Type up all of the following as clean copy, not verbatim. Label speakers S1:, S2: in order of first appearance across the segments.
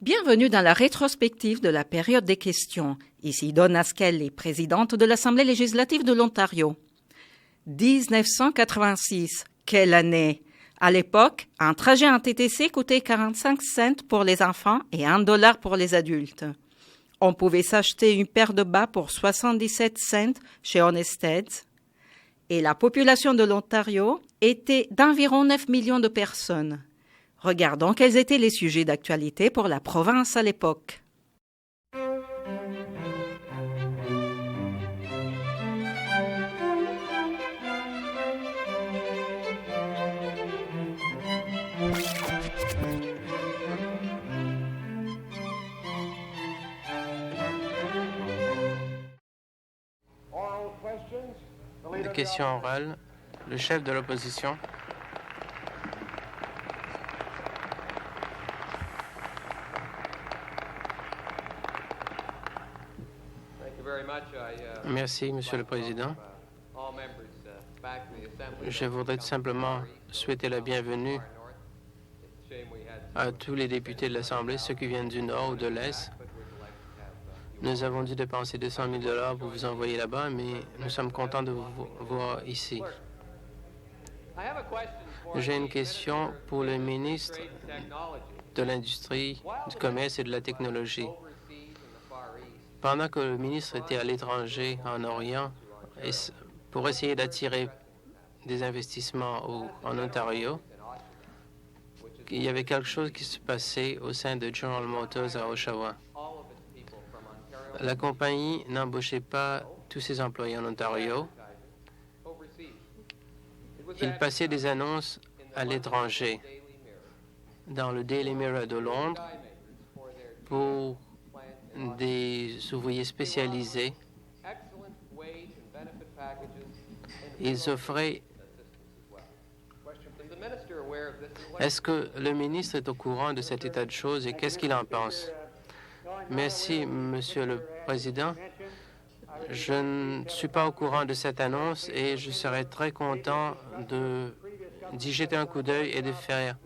S1: Bienvenue dans la rétrospective de la période des questions. Ici Donna Skelly, présidente de l'Assemblée législative de l'Ontario. 1986, quelle année? À l'époque, un trajet en TTC coûtait 45 cents pour les enfants et $1 pour les adultes. On pouvait s'acheter une paire de bas pour 77 cents chez Honestead. Et la population de l'Ontario était d'environ 9 millions de personnes. Regardons quels étaient les sujets d'actualité pour la province à l'époque.
S2: Des questions orales. Le chef de l'opposition. Merci, Monsieur le Président. Je voudrais tout simplement souhaiter la bienvenue à tous les députés de l'Assemblée, ceux qui viennent du Nord ou de l'Est. Nous avons dû dépenser 200 000 $ pour vous envoyer là-bas, mais nous sommes contents de vous voir ici. J'ai une question pour le ministre de l'Industrie, du Commerce et de la Technologie. Pendant que le ministre était à l'étranger, en Orient, pour essayer d'attirer des investissements en Ontario, il y avait quelque chose qui se passait au sein de General Motors à Oshawa. La compagnie n'embauchait pas tous ses employés en Ontario. Il passait des annonces à l'étranger, dans le Daily Mirror de Londres, pour des ouvriers spécialisés. Ils offraient. Est-ce que le ministre est au courant de cet état de choses et qu'est-ce qu'il en pense? Merci, Monsieur le Président. Je ne suis pas au courant de cette annonce et je serais très content d'y jeter un coup d'œil et de faire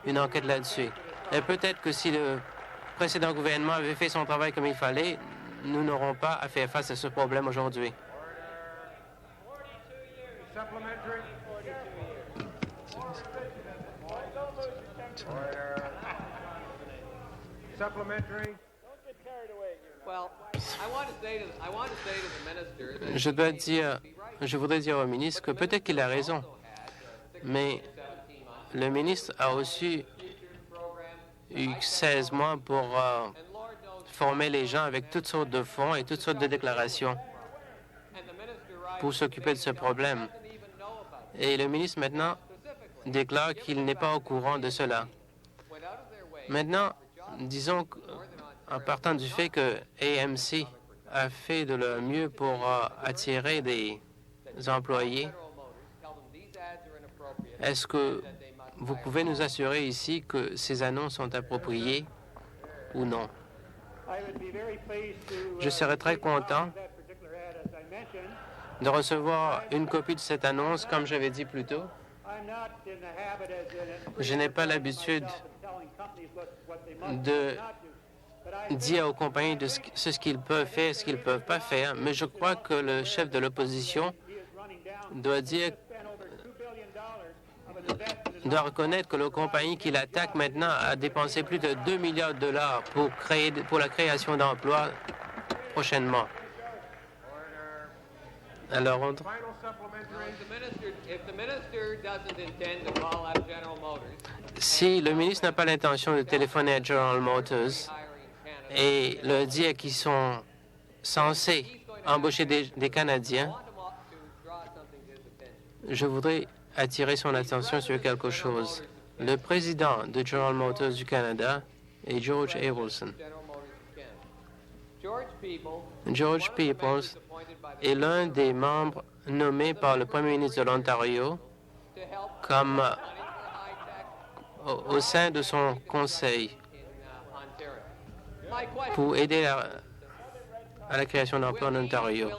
S2: une enquête là-dessus. Et peut-être que si le précédent gouvernement avait fait son travail comme il fallait, nous n'aurons pas à faire face à ce problème aujourd'hui. Je voudrais dire au ministre que peut-être qu'il a raison, mais le ministre a aussi eu 16 mois pour former les gens avec toutes sortes de fonds et toutes sortes de déclarations pour s'occuper de ce problème. Et le ministre maintenant déclare qu'il n'est pas au courant de cela. Maintenant, disons en partant du fait que AMC a fait de leur mieux pour attirer des employés, est-ce que vous pouvez nous assurer ici que ces annonces sont appropriées ou non? Je serais très content de recevoir une copie de cette annonce, comme j'avais dit plus tôt. Je n'ai pas l'habitude de dire aux compagnies de ce qu'ils peuvent faire et ce qu'ils ne peuvent pas faire, mais je crois que le chef de l'opposition doit reconnaître que la compagnie qu'il attaque maintenant a dépensé plus de 2 milliards de dollars pour la création d'emplois prochainement. Alors, si le ministre n'a pas l'intention de téléphoner à General Motors et leur dire qu'ils sont censés embaucher des Canadiens, je voudrais attirer son attention sur quelque chose. Le président de General Motors du Canada est George Abelson. George Peoples est l'un des membres nommés par le premier ministre de l'Ontario comme au sein de son conseil pour aider à la création d'emplois en Ontario.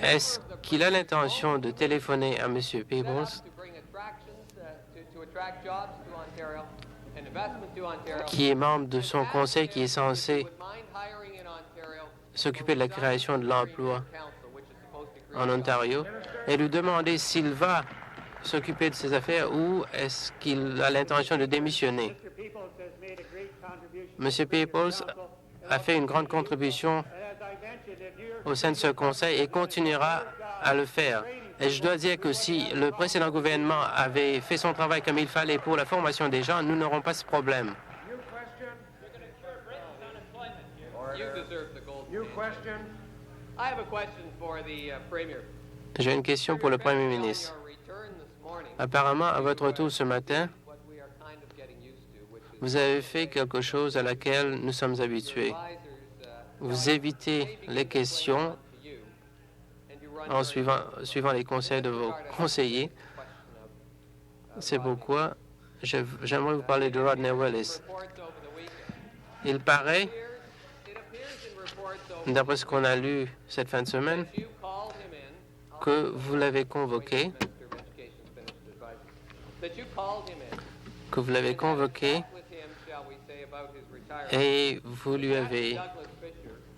S2: Est-ce qu'il a l'intention de téléphoner à M. Peebles qui est membre de son conseil qui est censé s'occuper de la création de l'emploi en Ontario, et lui demander s'il va s'occuper de ses affaires ou est-ce qu'il a l'intention de démissionner. M. Peoples a fait une grande contribution au sein de ce conseil et continuera à le faire. Et je dois dire que si le précédent gouvernement avait fait son travail comme il fallait pour la formation des gens, nous n'aurons pas ce problème. J'ai une question pour le Premier ministre. Apparemment, à votre retour ce matin, vous avez fait quelque chose à laquelle nous sommes habitués. Vous évitez les questions en suivant les conseils de vos conseillers. C'est pourquoi j'aimerais vous parler de Rodney Willis. Il paraît, d'après ce qu'on a lu cette fin de semaine, que vous l'avez convoqué, et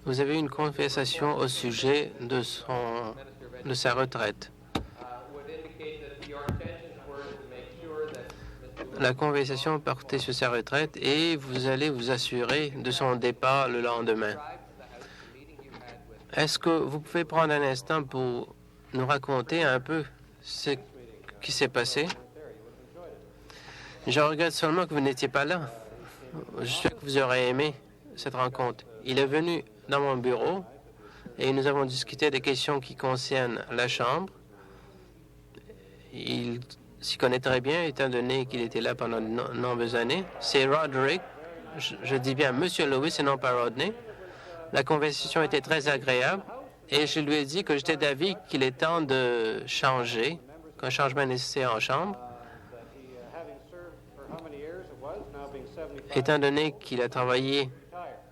S2: vous avez eu une conversation au sujet de sa retraite. La conversation portait sur sa retraite et vous allez vous assurer de son départ le lendemain. Est-ce que vous pouvez prendre un instant pour nous raconter un peu ce qui s'est passé? Je regrette seulement que vous n'étiez pas là. Je sais que vous aurez aimé cette rencontre. Il est venu dans mon bureau et nous avons discuté des questions qui concernent la Chambre. Il s'y connaît très bien, étant donné qu'il était là pendant de nombreuses années. C'est Roderick, je dis bien Monsieur Lewis et non pas Rodney. La conversation était très agréable et je lui ai dit que j'étais d'avis qu'il est temps de changer, qu'un changement est nécessaire en Chambre. Étant donné qu'il a travaillé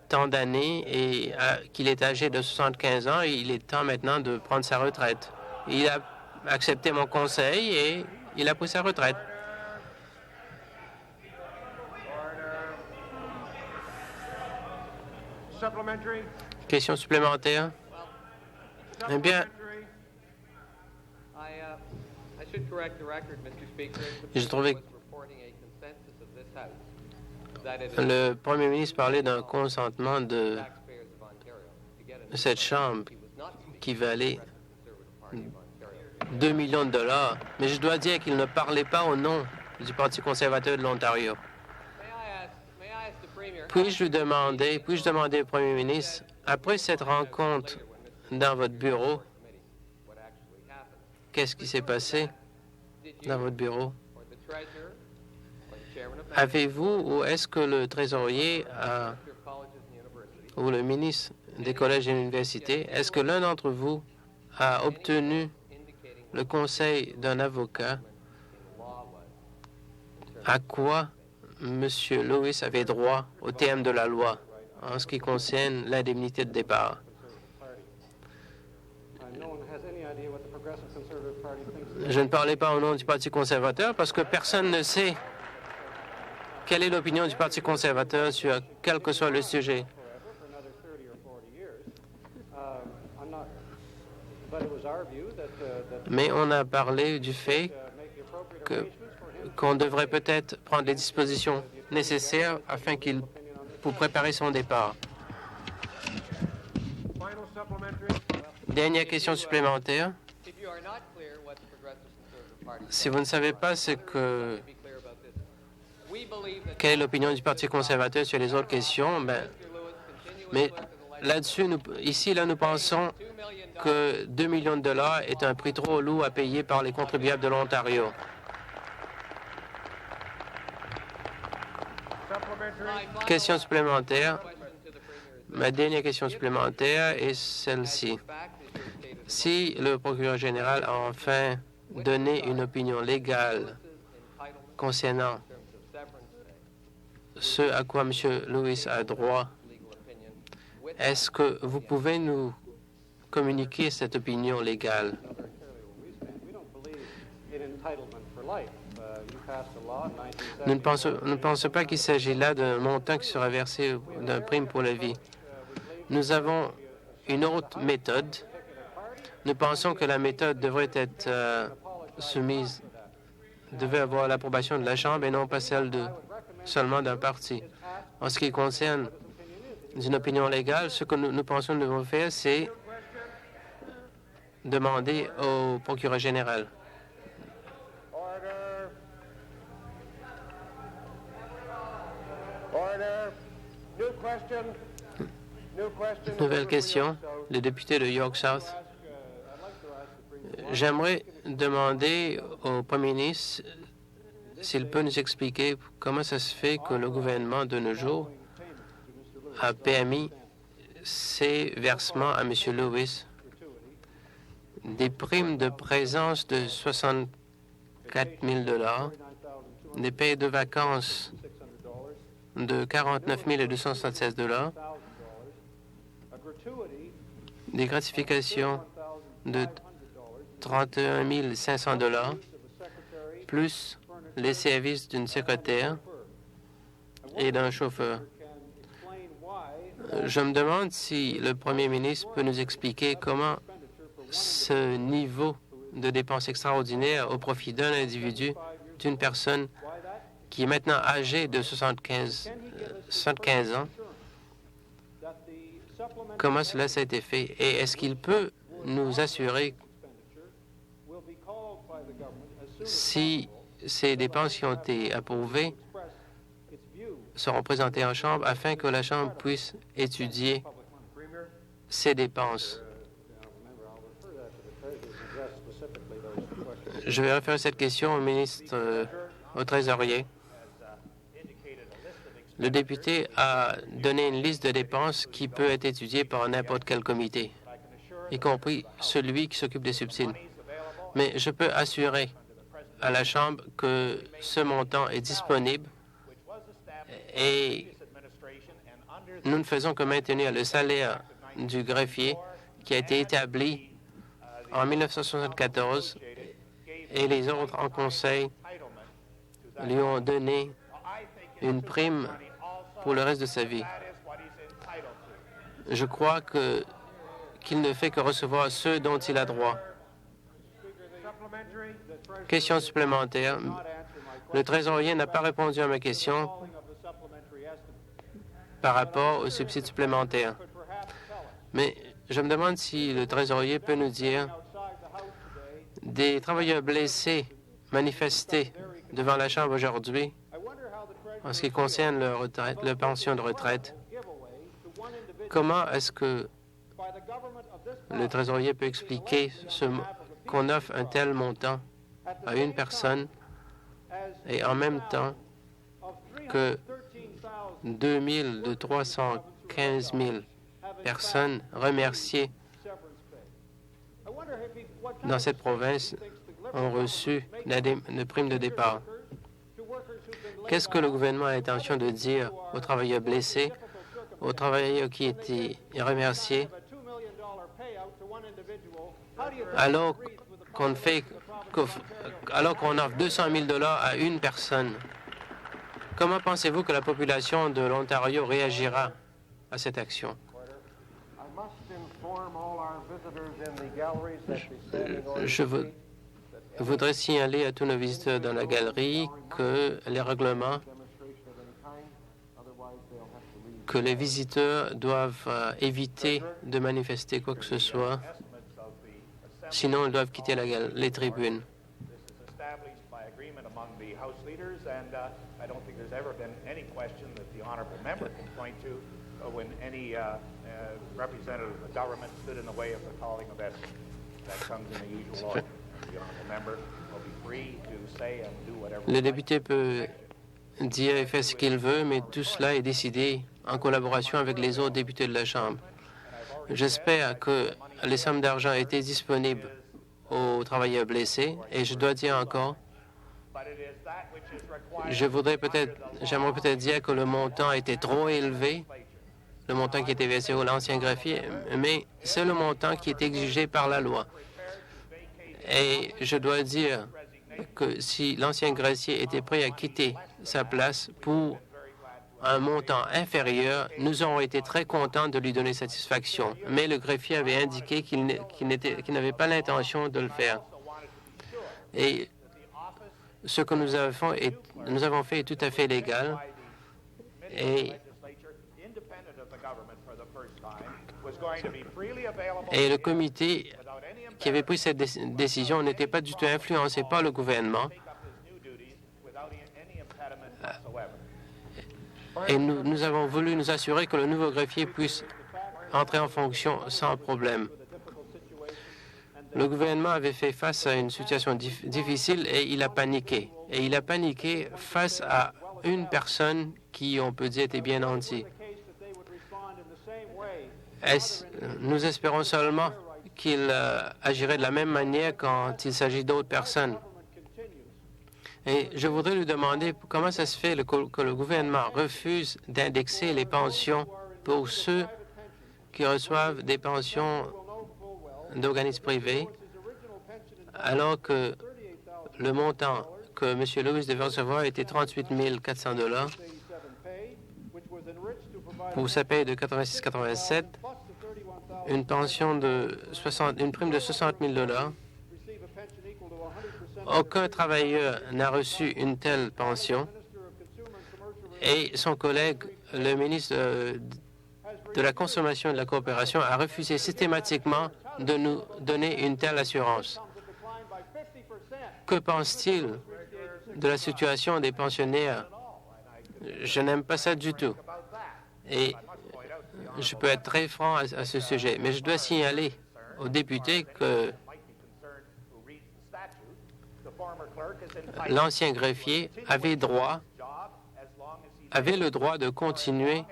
S2: tant d'années et qu'il est âgé de 75 ans, il est temps maintenant de prendre sa retraite. Il a accepté mon conseil et il a pris sa retraite. Question supplémentaire? Eh bien, je trouvais que le Premier ministre parlait d'un consentement de cette Chambre qui valait 2 millions de dollars, mais je dois dire qu'il ne parlait pas au nom du Parti conservateur de l'Ontario. Puis-je demander au Premier ministre, après cette rencontre dans votre bureau, qu'est-ce qui s'est passé dans votre bureau? Avez-vous ou est-ce que le trésorier ou le ministre des collèges et universités, est-ce que l'un d'entre vous a obtenu le conseil d'un avocat à quoi M. Lewis avait droit au terme de la loi en ce qui concerne l'indemnité de départ? Je ne parlais pas au nom du Parti conservateur parce que personne ne sait quelle est l'opinion du Parti conservateur sur quel que soit le sujet. Mais on a parlé du fait qu'on devrait peut-être prendre les dispositions nécessaires afin pour préparer son départ. Dernière question supplémentaire. Si vous ne savez pas quelle est l'opinion du Parti conservateur sur les autres questions, mais là-dessus, nous pensons que 2 millions de dollars est un prix trop lourd à payer par les contribuables de l'Ontario. Question supplémentaire. Ma dernière question supplémentaire est celle-ci. Si le procureur général a enfin donné une opinion légale concernant ce à quoi M. Lewis a droit, est-ce que vous pouvez nous communiquer cette opinion légale? Nous ne pensons pas qu'il s'agit là d'un montant qui sera versé d'un prime pour la vie. Nous avons une autre méthode. Nous pensons que la méthode devrait être devait avoir l'approbation de la Chambre et non pas celle seulement d'un parti. En ce qui concerne une opinion légale, ce que nous pensons que nous devons faire, c'est demander au procureur général. Nouvelle question, le député de York South. J'aimerais demander au Premier ministre s'il peut nous expliquer comment ça se fait que le gouvernement de nos jours a permis ces versements à M. Lewis, des primes de présence de 64 000 $, des payes de vacances de 49 276 $, des gratifications de 31 500 $, plus les services d'une secrétaire et d'un chauffeur. Je me demande si le Premier ministre peut nous expliquer comment ce niveau de dépenses extraordinaires au profit d'un individu, d'une personne qui est maintenant âgée de 75 ans, comment cela a été fait et est-ce qu'il peut nous assurer si ces dépenses qui ont été approuvées seront présentées en Chambre afin que la Chambre puisse étudier ces dépenses. Je vais référer cette question au ministre, au trésorier. Le député a donné une liste de dépenses qui peut être étudiée par n'importe quel comité, y compris celui qui s'occupe des subsides. Mais je peux assurer à la Chambre que ce montant est disponible et nous ne faisons que maintenir le salaire du greffier qui a été établi en 1974 et les autres en conseil lui ont donné une prime pour le reste de sa vie. Je crois qu'il ne fait que recevoir ce dont il a droit. Question supplémentaire. Le trésorier n'a pas répondu à ma question par rapport aux subsides supplémentaires. Mais je me demande si le trésorier peut nous dire des travailleurs blessés manifestés devant la Chambre aujourd'hui en ce qui concerne leur retraite, leur pension de retraite. Comment est-ce que le trésorier peut expliquer qu'on offre un tel montant à une personne et en même temps que 315 000 personnes remerciées dans cette province ont reçu une prime de départ? Qu'est-ce que le gouvernement a l'intention de dire aux travailleurs blessés, aux travailleurs qui étaient remerciés, alors qu'on offre 200 000 $ à une personne? Comment pensez-vous que la population de l'Ontario réagira à cette action? Je voudrais signaler à tous nos visiteurs dans la galerie que les règlements, que les visiteurs doivent éviter de manifester quoi que ce soit, sinon ils doivent quitter les tribunes. Le député peut dire et faire ce qu'il veut, mais tout cela est décidé en collaboration avec les autres députés de la Chambre. J'espère que les sommes d'argent étaient disponibles aux travailleurs blessés et je dois dire encore, j'aimerais peut-être dire que le montant était trop élevé, le montant qui était versé à l'ancien greffier, mais c'est le montant qui est exigé par la loi. Et je dois dire que si l'ancien greffier était prêt à quitter sa place pour un montant inférieur, nous aurions été très contents de lui donner satisfaction. Mais le greffier avait indiqué qu'il n'avait pas l'intention de le faire. Et ce que nous avons fait est tout à fait légal. Et le comité qui avait pris cette décision n'était pas du tout influencé par le gouvernement. Et nous avons voulu nous assurer que le nouveau greffier puisse entrer en fonction sans problème. Le gouvernement avait fait face à une situation difficile et il a paniqué. Et il a paniqué face à une personne qui, on peut dire, était bien nantie. Nous espérons seulement qu'il agirait de la même manière quand il s'agit d'autres personnes. Et je voudrais lui demander comment ça se fait que le gouvernement refuse d'indexer les pensions pour ceux qui reçoivent des pensions d'organismes privés, alors que le montant que M. Lewis devait recevoir était 38 400 $ pour sa paye de 86-87, une prime de 60 000 $. Aucun travailleur n'a reçu une telle pension et son collègue, le ministre de la Consommation et de la Coopération, a refusé systématiquement de nous donner une telle assurance. Que pense-t-il de la situation des pensionnaires? Je n'aime pas ça du tout. Et je peux être très franc à ce sujet, mais je dois signaler aux députés que l'ancien greffier avait le droit de continuer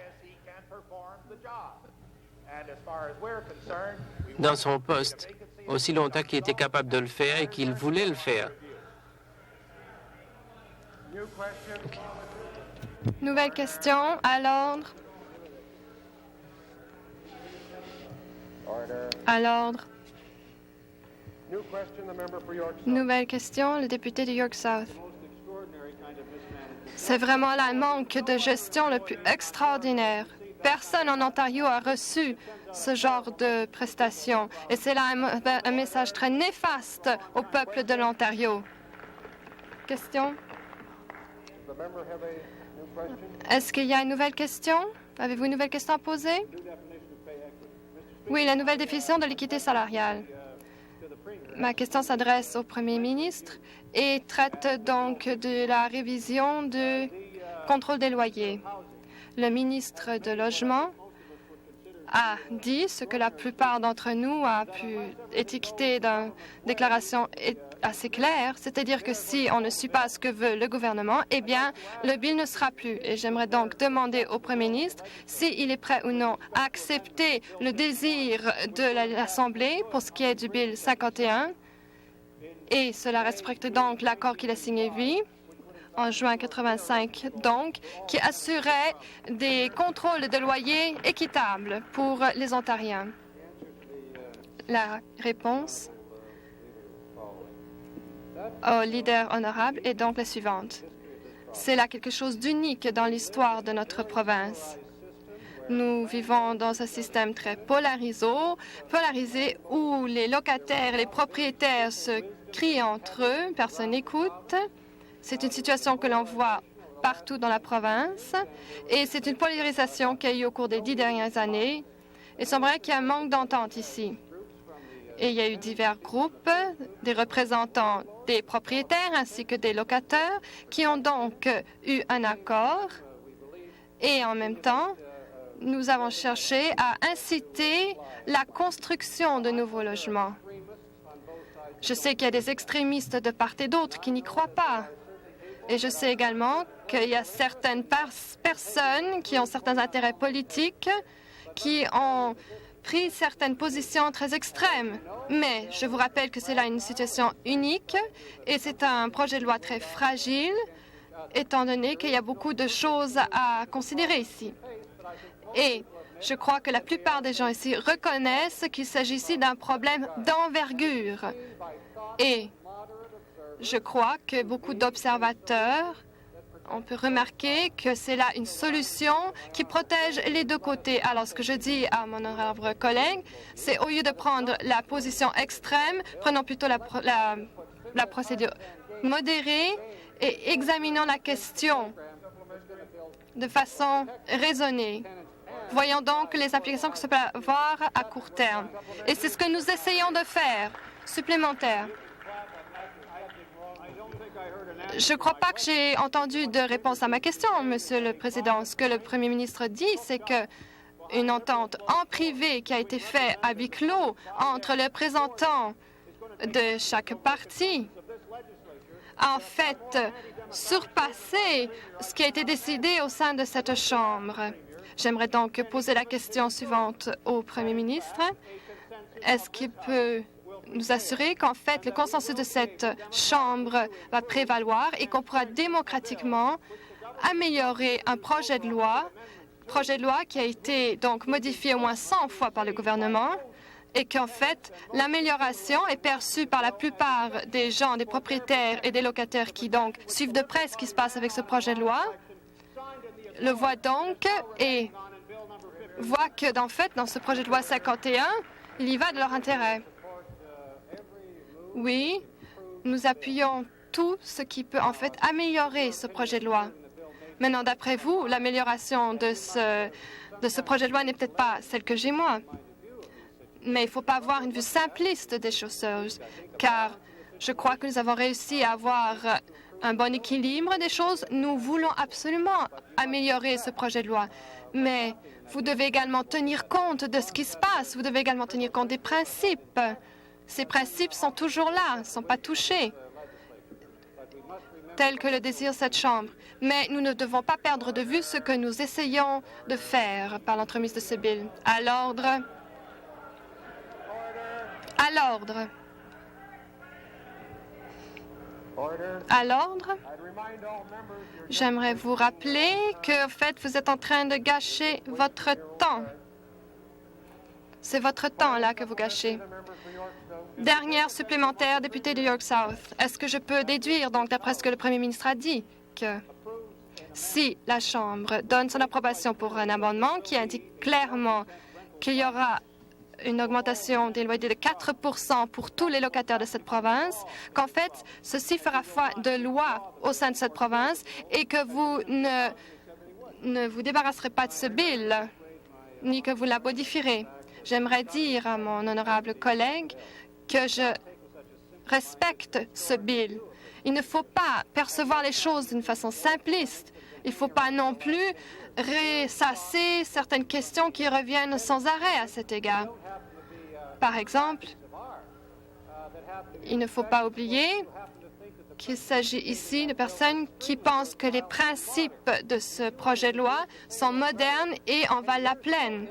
S2: dans son poste aussi longtemps qu'il était capable de le faire et qu'il voulait le faire.
S3: Okay. Nouvelle question à l'ordre. À l'ordre. Nouvelle question, le député de York South. C'est vraiment le manque de gestion le plus extraordinaire. Personne en Ontario a reçu ce genre de prestations. Et c'est là un message très néfaste au peuple de l'Ontario. Question? Est-ce qu'il y a une nouvelle question? Avez-vous une nouvelle question à poser? Oui, la nouvelle définition de l'équité salariale. Ma question s'adresse au Premier ministre et traite donc de la révision du contrôle des loyers. Le ministre de Logement a dit ce que la plupart d'entre nous a pu étiqueter dans déclaration assez claire, c'est-à-dire que si on ne suit pas ce que veut le gouvernement, eh bien, le bill ne sera plus. Et j'aimerais donc demander au Premier ministre s'il est prêt ou non à accepter le désir de l'Assemblée pour ce qui est du bill 51, et cela respecte donc l'accord qu'il a signé, lui, en juin 85, donc, qui assurait des contrôles de loyers équitables pour les Ontariens. La réponse au leader honorable est donc la suivante. C'est là quelque chose d'unique dans l'histoire de notre province. Nous vivons dans un système très polarisé où les locataires et les propriétaires se crient entre eux, personne n'écoute. C'est une situation que l'on voit partout dans la province et c'est une polarisation qui a eu au cours des 10 dernières années. Il semblerait qu'il y a un manque d'entente ici. Et il y a eu divers groupes, des représentants des propriétaires ainsi que des locataires qui ont donc eu un accord. Et en même temps, nous avons cherché à inciter la construction de nouveaux logements. Je sais qu'il y a des extrémistes de part et d'autre qui n'y croient pas. Et je sais également qu'il y a certaines personnes qui ont certains intérêts politiques qui ont pris certaines positions très extrêmes. Mais je vous rappelle que c'est là une situation unique et c'est un projet de loi très fragile, étant donné qu'il y a beaucoup de choses à considérer ici. Et je crois que la plupart des gens ici reconnaissent qu'il s'agit ici d'un problème d'envergure. Et Je crois que beaucoup d'observateurs, on peut remarquer que c'est là une solution qui protège les deux côtés. Alors, ce que je dis à mon honorable collègue, c'est au lieu de prendre la position extrême, prenons plutôt la procédure modérée et examinons la question de façon raisonnée. Voyons donc les applications que ça peut avoir à court terme. Et c'est ce que nous essayons de faire, supplémentaire. Je ne crois pas que j'ai entendu de réponse à ma question, Monsieur le Président. Ce que le Premier ministre dit, c'est qu'une entente en privé qui a été faite à huis clos entre les représentants de chaque parti a en fait surpassé ce qui a été décidé au sein de cette Chambre. J'aimerais donc poser la question suivante au Premier ministre. Est-ce qu'il peut nous assurer qu'en fait, le consensus de cette Chambre va prévaloir et qu'on pourra démocratiquement améliorer un projet de loi qui a été donc modifié au moins 100 fois par le gouvernement et qu'en fait, l'amélioration est perçue par la plupart des gens, des propriétaires et des locataires qui donc suivent de près ce qui se passe avec ce projet de loi, le voient donc et voient que, en fait, dans ce projet de loi 51, il y va de leur intérêt. Oui, nous appuyons tout ce qui peut, en fait, améliorer ce projet de loi. Maintenant, d'après vous, l'amélioration de ce projet de loi n'est peut-être pas celle que j'ai moi. Mais il ne faut pas avoir une vue simpliste des choses, car je crois que nous avons réussi à avoir un bon équilibre des choses. Nous voulons absolument améliorer ce projet de loi, mais vous devez également tenir compte de ce qui se passe. Vous devez également tenir compte des principes. Ces principes sont toujours là, ne sont pas touchés, tels que le désire cette Chambre. Mais nous ne devons pas perdre de vue ce que nous essayons de faire par l'entremise de ce bill. À l'ordre. À l'ordre. À l'ordre. J'aimerais vous rappeler que, en fait, vous êtes en train de gâcher votre temps. C'est votre temps, là, que vous gâchez. Dernière supplémentaire, député de York South. Est-ce que je peux déduire, donc, d'après ce que le Premier ministre a dit, que si la Chambre donne son approbation pour un amendement qui indique clairement qu'il y aura une augmentation des loyers de 4 pour tous les locataires de cette province, qu'en fait, ceci fera foi de loi au sein de cette province et que vous ne vous débarrasserez pas de ce bill, ni que vous la modifierez. J'aimerais dire à mon honorable collègue que je respecte ce bill. Il ne faut pas percevoir les choses d'une façon simpliste. Il ne faut pas non plus ressasser certaines questions qui reviennent sans arrêt à cet égard. Par exemple, il ne faut pas oublier qu'il s'agit ici de personnes qui pensent que les principes de ce projet de loi sont modernes et en valent la plaine.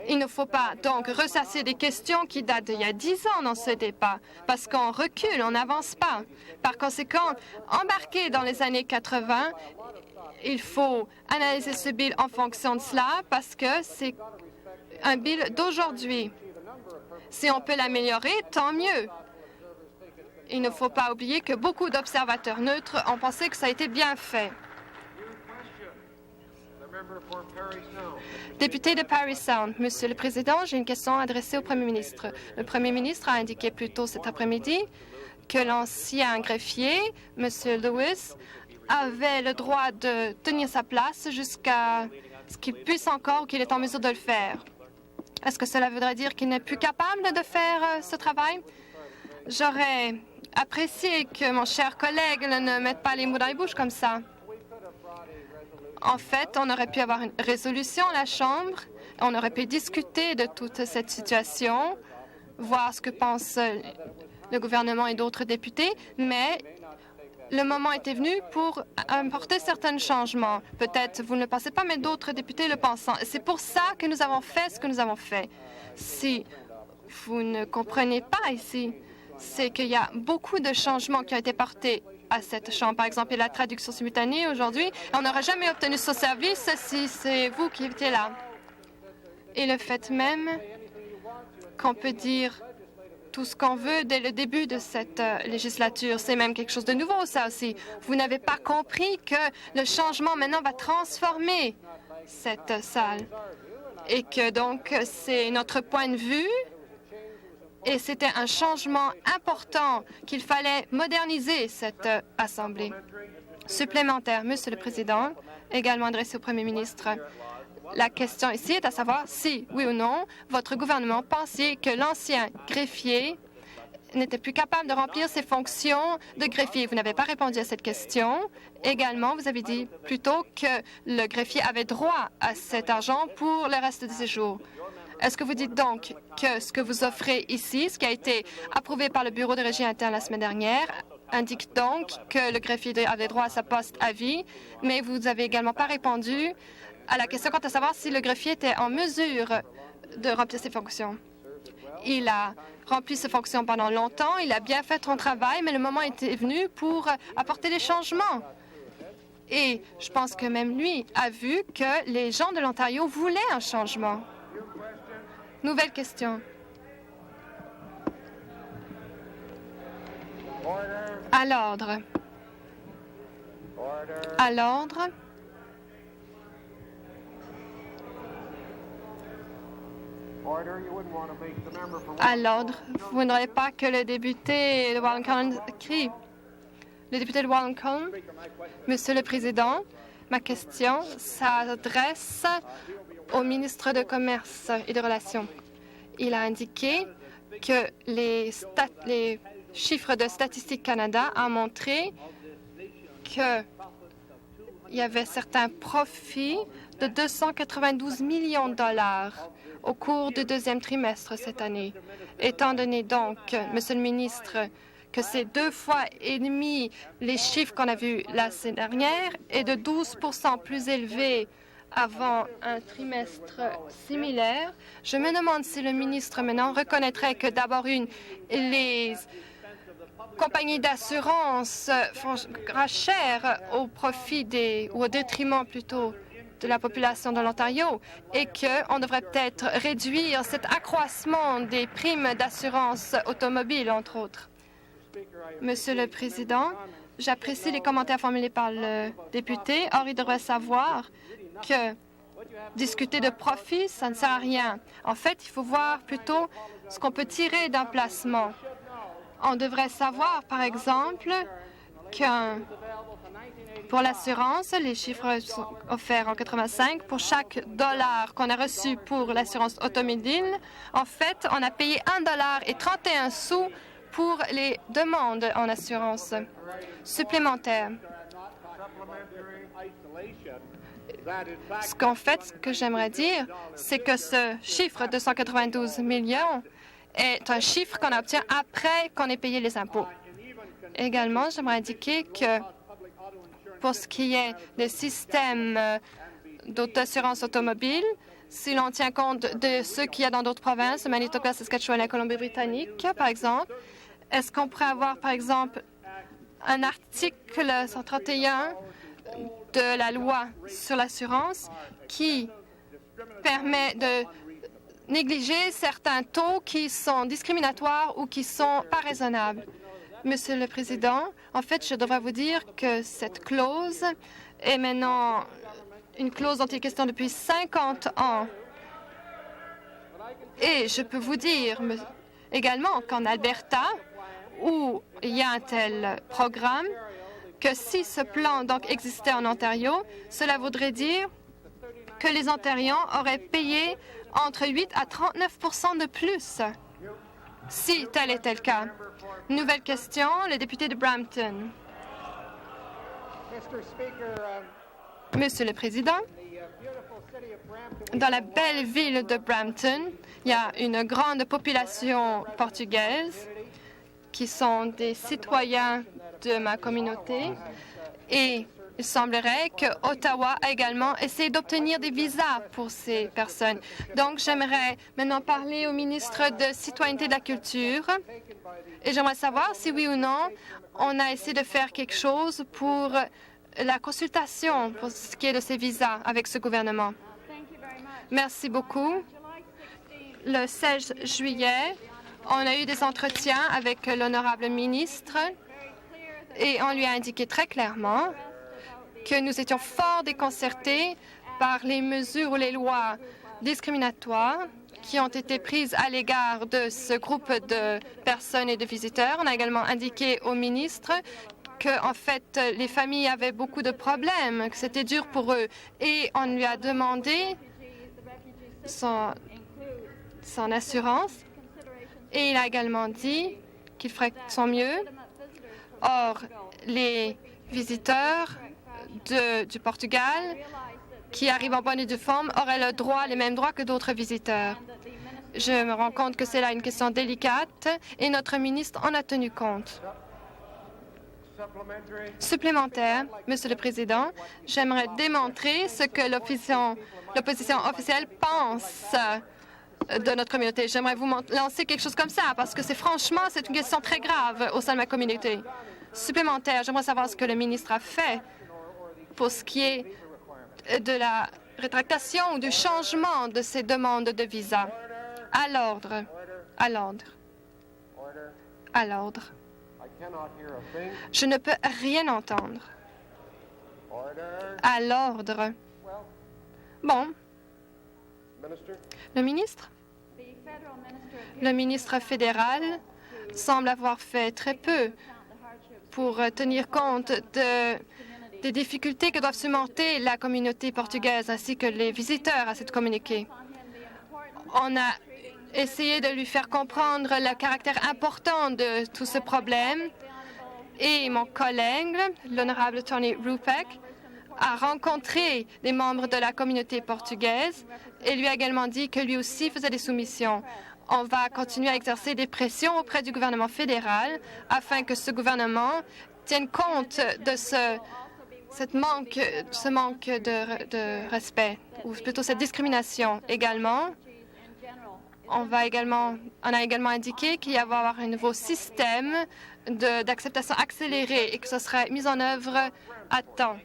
S3: Il ne faut pas donc ressasser des questions qui datent d'il y a 10 ans dans ce débat, parce qu'on recule, on n'avance pas. Par conséquent, embarqué dans les années 80, il faut analyser ce bill en fonction de cela, parce que c'est un bill d'aujourd'hui. Si on peut l'améliorer, tant mieux. Il ne faut pas oublier que beaucoup d'observateurs neutres ont pensé que ça a été bien fait. Député de Parry Sound, Monsieur le Président, j'ai une question adressée au Premier ministre. Le Premier ministre a indiqué plus tôt cet après-midi que l'ancien greffier, Monsieur Lewis, avait le droit de tenir sa place jusqu'à ce qu'il puisse encore ou qu'il est en mesure de le faire. Est-ce que cela voudrait dire qu'il n'est plus capable de faire ce travail? J'aurais apprécié que mon cher collègue ne mette pas les mots dans les bouches comme ça. En fait, on aurait pu avoir une résolution à la Chambre, on aurait pu discuter de toute cette situation, voir ce que pensent le gouvernement et d'autres députés, mais le moment était venu pour apporter certains changements. Peut-être vous ne le pensez pas, mais d'autres députés le pensent. C'est pour ça que nous avons fait ce que nous avons fait. Si vous ne comprenez pas ici, c'est qu'il y a beaucoup de changements qui ont été portés à cette Chambre. Par exemple, la traduction simultanée aujourd'hui. On n'aurait jamais obtenu ce service si c'est vous qui étiez là. Et le fait même qu'on peut dire tout ce qu'on veut dès le début de cette législature. C'est même quelque chose de nouveau, ça aussi. Vous n'avez pas compris que le changement maintenant va transformer cette salle et que donc c'est notre point de vue et c'était un changement important qu'il fallait moderniser cette Assemblée. Supplémentaire, Monsieur le Président, également adressé au Premier ministre. La question ici est à savoir si, oui ou non, votre gouvernement pensait que l'ancien greffier n'était plus capable de remplir ses fonctions de greffier. Vous n'avez pas répondu à cette question. Également, vous avez dit plutôt que le greffier avait droit à cet argent pour le reste de ses jours. Est-ce que vous dites donc que ce que vous offrez ici, ce qui a été approuvé par le Bureau de régie interne la semaine dernière, indique donc que le greffier avait droit à sa poste à vie, mais vous n'avez également pas répondu à la question quant à savoir si le greffier était en mesure de remplir ses fonctions. Il a rempli ses fonctions pendant longtemps, il a bien fait son travail, mais le moment était venu pour apporter des changements. Et je pense que même lui a vu que les gens de l'Ontario voulaient un changement. Nouvelle question. À l'ordre. À l'ordre. À l'ordre. Vous n'aurez pas que le député de Walton crie. Le député de Walton, Monsieur le Président, ma question s'adresse au ministre de Commerce et des Relations. Il a indiqué que les chiffres de Statistique Canada ont montré qu'il y avait certains profits de 292 millions de dollars au cours du deuxième trimestre cette année. Étant donné donc, Monsieur le ministre, que c'est 2,5 fois les chiffres qu'on a vus la semaine dernière et de 12% plus élevés avant un trimestre similaire, je me demande si le ministre maintenant reconnaîtrait que d'abord les compagnies d'assurance font cher au profit ou au détriment plutôt de la population de l'Ontario et qu'on devrait peut-être réduire cet accroissement des primes d'assurance automobile, entre autres. Monsieur le Président, j'apprécie les commentaires formulés par le député. Or, il devrait savoir que discuter de profit, ça ne sert à rien. En fait, il faut voir plutôt ce qu'on peut tirer d'un placement. On devrait savoir, par exemple, que pour l'assurance, les chiffres sont offerts en 85. Pour chaque dollar qu'on a reçu pour l'assurance automobile, en fait, on a payé 1,31 $ pour les demandes en assurance supplémentaire. Ce que j'aimerais dire, c'est que ce chiffre de 192 millions est un chiffre qu'on obtient après qu'on ait payé les impôts. Également, j'aimerais indiquer que pour ce qui est des systèmes d'assurance automobile, si l'on tient compte de ceux qu'il y a dans d'autres provinces, le Manitoba, Saskatchewan et la Colombie-Britannique, par exemple, est-ce qu'on pourrait avoir, par exemple, un article 131 de la loi sur l'assurance qui permet de négliger certains taux qui sont discriminatoires ou qui sont pas raisonnables? Monsieur le Président, en fait, je devrais vous dire que cette clause est maintenant une clause dont il est question depuis 50 ans. Et je peux vous dire également qu'en Alberta, où il y a un tel programme, que si ce plan donc existait en Ontario, cela voudrait dire que les Ontariens auraient payé entre 8 à 39 % de plus, si tel était le cas. Nouvelle question, le député de Brampton. Monsieur le Président, dans la belle ville de Brampton, il y a une grande population portugaise qui sont des citoyens de ma communauté et il semblerait que Ottawa a également essayé d'obtenir des visas pour ces personnes. Donc, j'aimerais maintenant parler au ministre de Citoyenneté et de la Culture et j'aimerais savoir si oui ou non on a essayé de faire quelque chose pour la consultation pour ce qui est de ces visas avec ce gouvernement. Merci beaucoup. Le 16 juillet, On a eu des entretiens avec l'honorable ministre et on lui a indiqué très clairement que nous étions fort déconcertés par les mesures ou les lois discriminatoires qui ont été prises à l'égard de ce groupe de personnes et de visiteurs. On a également indiqué au ministre que, en fait, les familles avaient beaucoup de problèmes, que c'était dur pour eux. Et on lui a demandé son assurance. Et il a également dit qu'il ferait son mieux. Or, les visiteurs du Portugal qui arrivent en bonne et due forme auraient les mêmes droits que d'autres visiteurs. Je me rends compte que c'est là une question délicate et notre ministre en a tenu compte. Supplémentaire, Monsieur le Président, j'aimerais démontrer ce que l'opposition officielle pense de notre communauté. J'aimerais vous lancer quelque chose comme ça parce que franchement, c'est une question très grave au sein de ma communauté. Supplémentaire, j'aimerais savoir ce que le ministre a fait pour ce qui est de la rétractation ou du changement de ces demandes de visa. À l'ordre. À l'ordre. À l'ordre. Je ne peux rien entendre. À l'ordre. Bon. Le ministre? Le ministre fédéral semble avoir fait très peu pour tenir compte des difficultés que doivent surmonter la communauté portugaise ainsi que les visiteurs à cette communauté. On a essayé de lui faire comprendre le caractère important de tout ce problème et mon collègue, l'honorable Tony Rupek, a rencontré des membres de la communauté portugaise et lui a également dit que lui aussi faisait des soumissions. On va continuer à exercer des pressions auprès du gouvernement fédéral afin que ce gouvernement tienne compte de ce manque de respect, ou plutôt cette discrimination. Également, on a également indiqué qu'il va y avoir un nouveau système d'acceptation accélérée et que ce serait mis en œuvre à temps,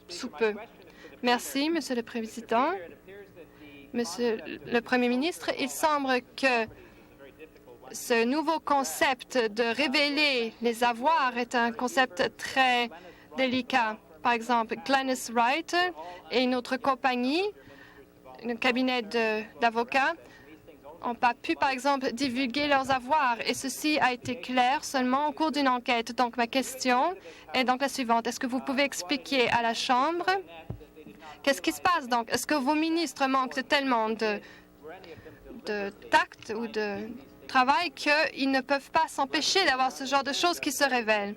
S3: sous peu. Merci, Monsieur le Président. Monsieur le Premier ministre, il semble que ce nouveau concept de révéler les avoirs est un concept très délicat. Par exemple, Glennis Wright et une autre compagnie, un cabinet d'avocats, n'ont pas pu, par exemple, divulguer leurs avoirs. Et ceci a été clair seulement au cours d'une enquête. Donc, ma question est donc la suivante. Est-ce que vous pouvez expliquer à la Chambre qu'est-ce qui se passe donc? Est-ce que vos ministres manquent tellement de tact ou de travail qu'ils ne peuvent pas s'empêcher d'avoir ce genre de choses qui se révèlent?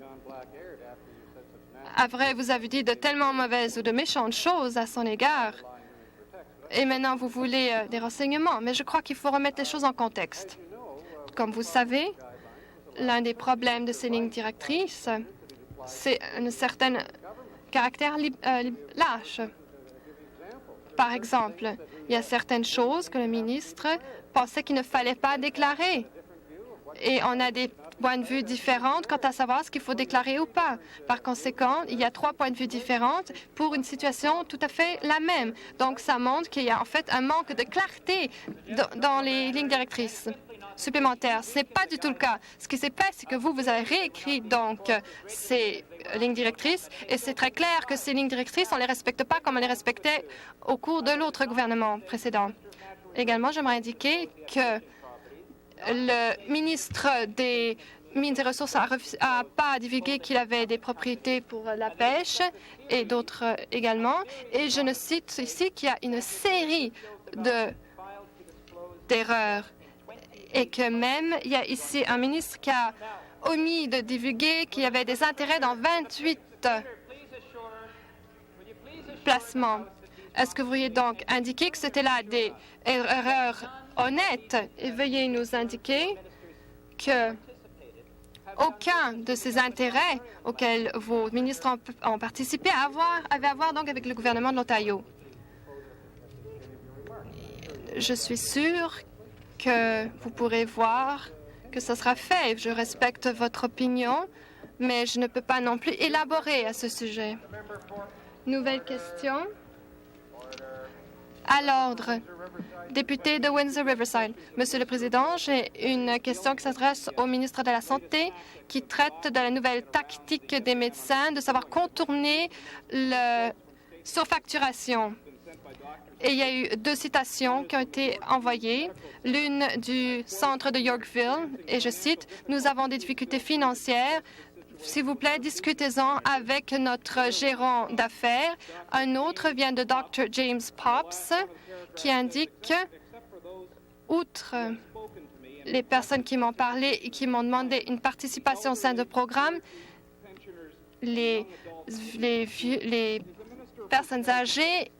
S3: Après, vous avez dit de tellement mauvaises ou de méchantes choses à son égard. Et maintenant, vous voulez des renseignements. Mais je crois qu'il faut remettre les choses en contexte. Comme vous savez, l'un des problèmes de ces lignes directrices, c'est un certain caractère lâche. Par exemple, il y a certaines choses que le ministre pensait qu'il ne fallait pas déclarer. Et on a des points de vue différents quant à savoir ce qu'il faut déclarer ou pas. Par conséquent, il y a 3 points de vue différents pour une situation tout à fait la même. Donc, ça montre qu'il y a en fait un manque de clarté dans les lignes directrices supplémentaires. Ce n'est pas du tout le cas. Ce qui s'est passé, c'est que vous avez réécrit donc ces lignes directrices et c'est très clair que ces lignes directrices, on ne les respecte pas comme on les respectait au cours de l'autre gouvernement précédent. Également, j'aimerais indiquer que le ministre des Mines et Ressources n'a pas divulgué qu'il avait des propriétés pour la pêche et d'autres également. Et je ne cite ici qu'il y a une série d'erreurs et que même il y a ici un ministre qui a omis de divulguer qu'il y avait des intérêts dans 28 placements. Est-ce que vous pourriez donc indiquer que c'était là des erreurs honnêtes et veuillez nous indiquer que aucun de ces intérêts auxquels vos ministres ont participé avait à voir donc avec le gouvernement de l'Ontario? Je suis sûre que vous pourrez voir que ce sera fait. Je respecte votre opinion, mais je ne peux pas non plus élaborer à ce sujet. Nouvelle question. À l'ordre. Député de Windsor-Riverside. Monsieur le Président, j'ai une question qui s'adresse au ministre de la Santé qui traite de la nouvelle tactique des médecins de savoir contourner la surfacturation. Et il y a eu 2 citations qui ont été envoyées, l'une du centre de Yorkville, et je cite, « Nous avons des difficultés financières. S'il vous plaît, discutez-en avec notre gérant d'affaires. » Un autre vient de Dr. James Pops, qui indique, outre les personnes qui m'ont parlé et qui m'ont demandé une participation au sein du programme, les personnes âgées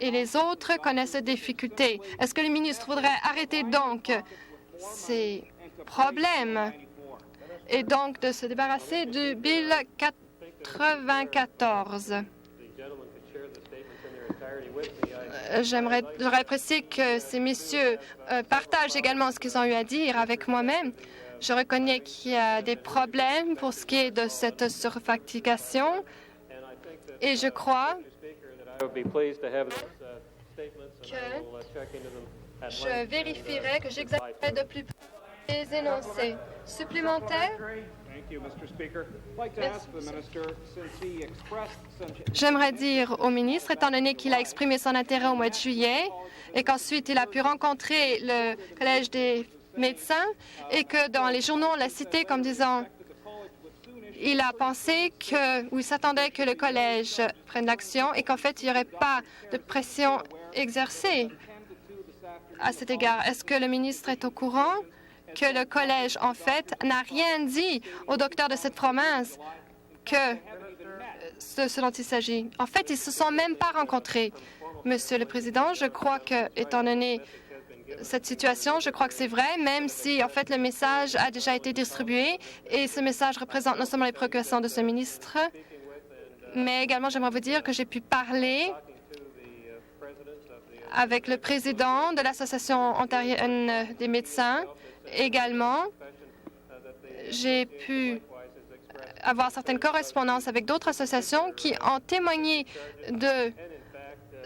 S3: et les autres connaissent des difficultés. Est-ce que le ministre voudrait arrêter donc ces problèmes et donc de se débarrasser du Bill 94? J'aurais apprécié que ces messieurs partagent également ce qu'ils ont eu à dire avec moi-même. Je reconnais qu'il y a des problèmes pour ce qui est de cette surfacturation et je crois que je vérifierai, que j'examinerai de plus près les énoncés supplémentaires. J'aimerais dire au ministre, étant donné qu'il a exprimé son intérêt au mois de juillet et qu'ensuite il a pu rencontrer le Collège des médecins et que dans les journaux on l'a cité comme disant il a pensé ou il s'attendait que le collège prenne l'action et qu'en fait, il n'y aurait pas de pression exercée à cet égard. Est-ce que le ministre est au courant que le collège, en fait, n'a rien dit au docteur de cette province que ce dont il s'agit? En fait, ils ne se sont même pas rencontrés. Monsieur le Président, je crois que, étant donné cette situation, je crois que c'est vrai, même si, en fait, le message a déjà été distribué et ce message représente non seulement les préoccupations de ce ministre, mais également, j'aimerais vous dire que j'ai pu parler avec le président de l'Association ontarienne des médecins. Également, j'ai pu avoir certaines correspondances avec d'autres associations qui ont témoigné de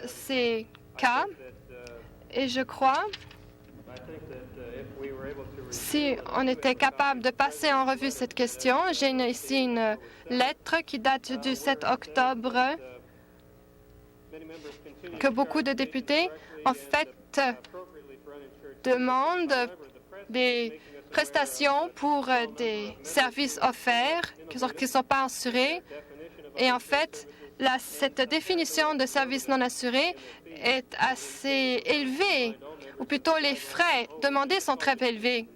S3: ces cas et je crois si on était capable de passer en revue cette question, j'ai ici une lettre qui date du 7 octobre que beaucoup de députés, en fait, demandent des prestations pour des services offerts qui ne sont pas assurés. Et en fait, cette définition de service non assuré est assez élevée, ou plutôt les frais demandés sont très élevés.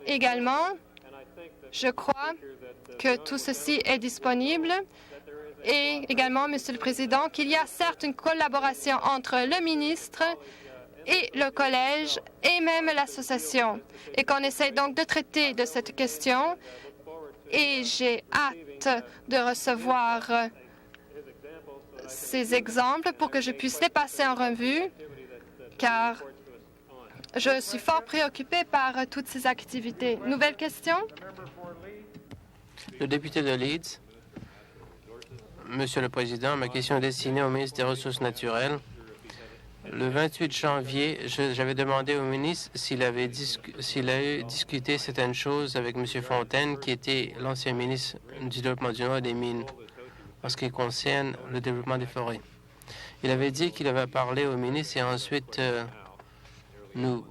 S3: Également, je crois que tout ceci est disponible et également, Monsieur le Président, qu'il y a certes une collaboration entre le ministre et le collège et même l'association et qu'on essaie donc de traiter de cette question et j'ai hâte de recevoir ces exemples pour que je puisse les passer en revue car je suis fort préoccupée par toutes ces activités. Nouvelle question?
S2: Le député de Leeds. Monsieur le Président, ma question est destinée au ministre des Ressources naturelles. Le 28 janvier, j'avais demandé au ministre s'il a eu discuté certaines choses avec M. Fontaine, qui était l'ancien ministre du Développement du Nord et des Mines, en ce qui concerne le développement des forêts. Il avait dit qu'il avait parlé au ministre et ensuite nous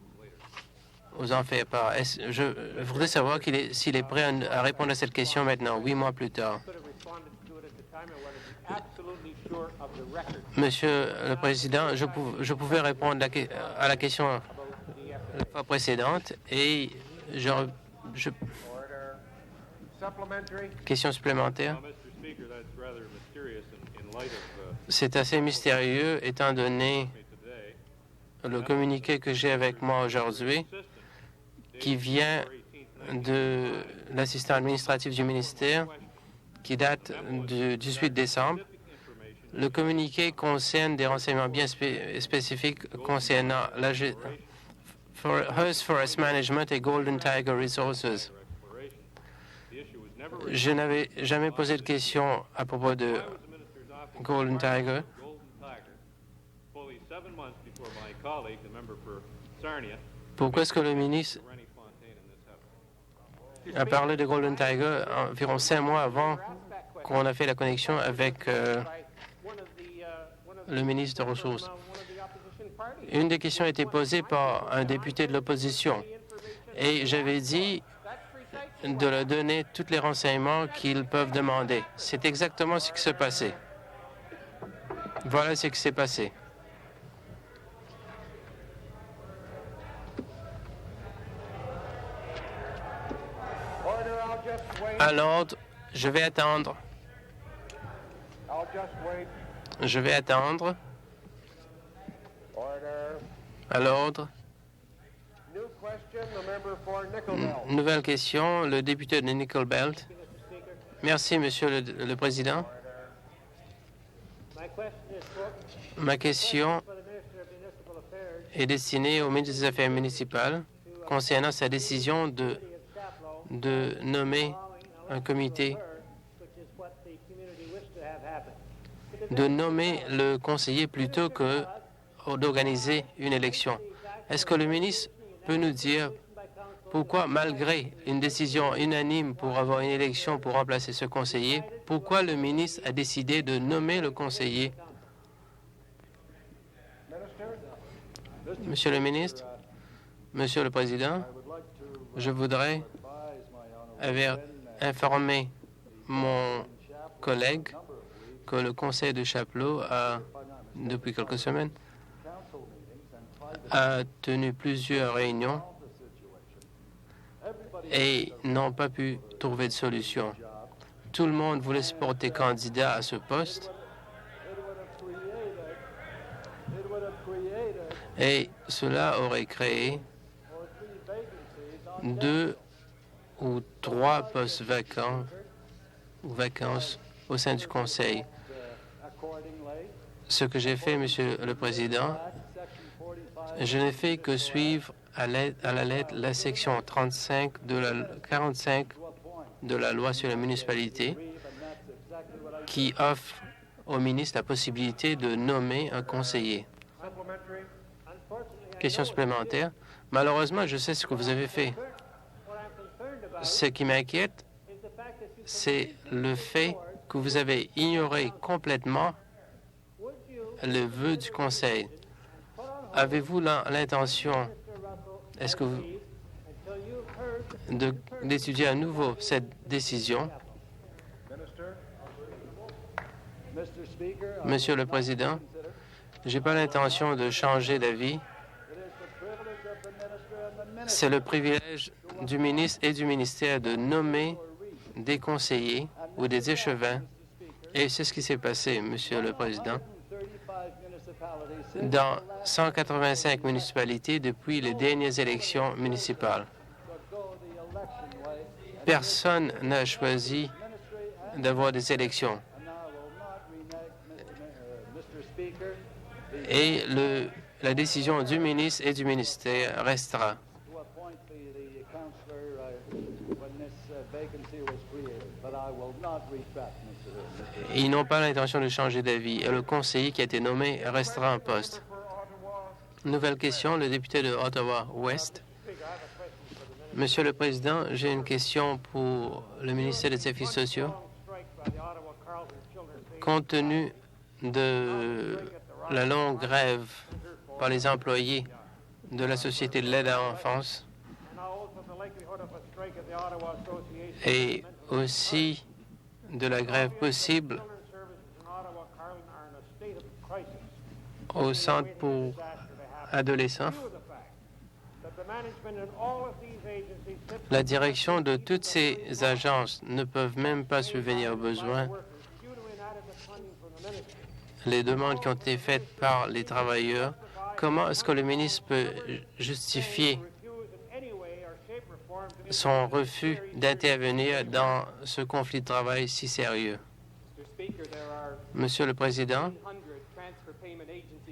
S2: en fait part. Je voudrais savoir s'il est prêt à répondre à cette question maintenant, 8 mois plus tard. Monsieur le Président, je pouvais répondre à la question la fois précédente et question supplémentaire. C'est assez mystérieux étant donné le communiqué que j'ai avec moi aujourd'hui qui vient de l'assistant administratif du ministère qui date du 18 décembre. Le communiqué concerne des renseignements bien spécifiques concernant la Hearst Forest Management et Golden Tiger Resources. Je n'avais jamais posé de question à propos de Golden Tiger. Pourquoi est-ce que le ministre a parlé de Golden Tiger environ 5 mois avant qu'on a fait la connexion avec le ministre des Ressources? Une des questions a été posée par un député de l'opposition et j'avais dit de leur donner tous les renseignements qu'ils peuvent demander. C'est exactement ce qui s'est passé. Voilà ce qui s'est passé. À l'ordre, je vais attendre. Je vais attendre. À l'ordre. Nouvelle question, le député de Nickel Belt. Merci, Monsieur le Président. Ma question est destinée au ministre des Affaires municipales concernant sa décision de nommer un comité, de nommer le conseiller plutôt que d'organiser une élection. Est-ce que le ministre peut nous dire pourquoi, malgré une décision unanime pour avoir une élection pour remplacer ce conseiller, pourquoi le ministre a décidé de nommer le conseiller? Monsieur le ministre, Monsieur le Président, je voudrais informer mon collègue que le conseil de Chapleau a, depuis quelques semaines, a tenu plusieurs réunions et n'ont pas pu trouver de solution. Tout le monde voulait se porter candidat à ce poste et cela aurait créé 2 ou 3 postes vacants ou vacances au sein du Conseil. Ce que j'ai fait, Monsieur le Président, je n'ai fait que suivre à la lettre la section 45 45 de la loi sur la municipalité qui offre au ministre la possibilité de nommer un conseiller. Question supplémentaire. Malheureusement, je sais ce que vous avez fait. Ce qui m'inquiète, c'est le fait que vous avez ignoré complètement le vœu du Conseil. Avez-vous l'intention, est-ce que vous, d'étudier à nouveau cette décision? Monsieur le Président, je n'ai pas l'intention de changer d'avis. C'est le privilège du ministre et du ministère de nommer des conseillers ou des échevins. Et c'est ce qui s'est passé, Monsieur le Président, dans 185 municipalités depuis les dernières élections municipales. Personne n'a choisi d'avoir des élections. Et la décision du ministre et du ministère restera. Ils n'ont pas l'intention de changer d'avis et le conseiller qui a été nommé restera en poste. Nouvelle question, le député de Ottawa-Ouest. Monsieur le Président, j'ai une question pour le ministère des Affaires sociaux. Compte tenu de la longue grève par les employés de la Société de l'aide à l'enfance et aussi de la grève possible au centre pour adolescents, la direction de toutes ces agences ne peuvent même pas subvenir aux besoins. Les demandes qui ont été faites par les travailleurs, comment est-ce que le ministre peut justifier son refus d'intervenir dans ce conflit de travail si sérieux? Monsieur le Président,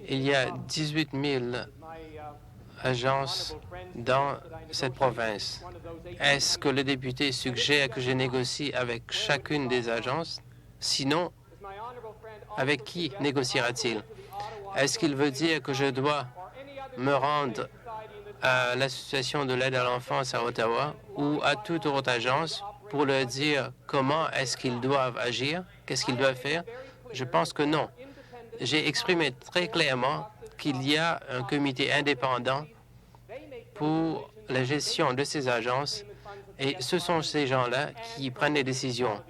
S2: il y a 18 000 agences dans cette province. Est-ce que le député suggère que je négocie avec chacune des agences? Sinon, avec qui négociera-t-il? Est-ce qu'il veut dire que je dois me rendre à l'Association de l'aide à l'enfance à Ottawa ou à toute autre agence pour leur dire comment est-ce qu'ils doivent agir, qu'est-ce qu'ils doivent faire? Je pense que non. J'ai exprimé très clairement qu'il y a un comité indépendant pour la gestion de ces agences et ce sont ces gens-là qui prennent les décisions.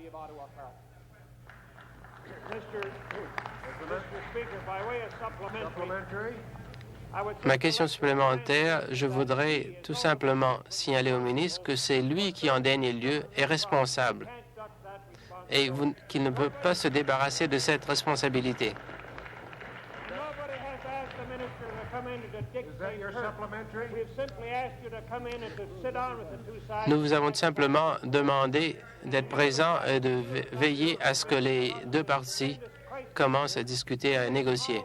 S2: Ma question supplémentaire, je voudrais tout simplement signaler au ministre que c'est lui qui, en dernier lieu, est responsable et qu'il ne peut pas se débarrasser de cette responsabilité. Nous vous avons simplement demandé d'être présent et de veiller à ce que les deux parties commencent à discuter, à négocier.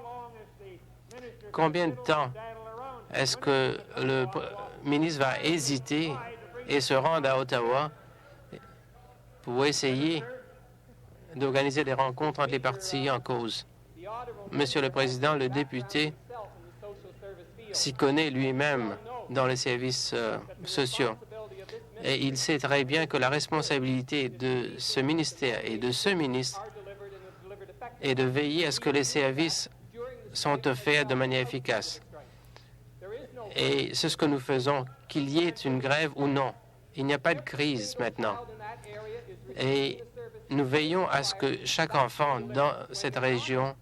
S2: Combien de temps est-ce que le ministre va hésiter et se rendre à Ottawa pour essayer d'organiser des rencontres entre les parties en cause? Monsieur le Président, le député s'y connaît lui-même dans les services sociaux. Et il sait très bien que la responsabilité de ce ministère et de ce ministre est de veiller à ce que les services sont offerts de manière efficace. Et c'est ce que nous faisons, qu'il y ait une grève ou non. Il n'y a pas de crise maintenant. Et nous veillons à ce que chaque enfant dans cette région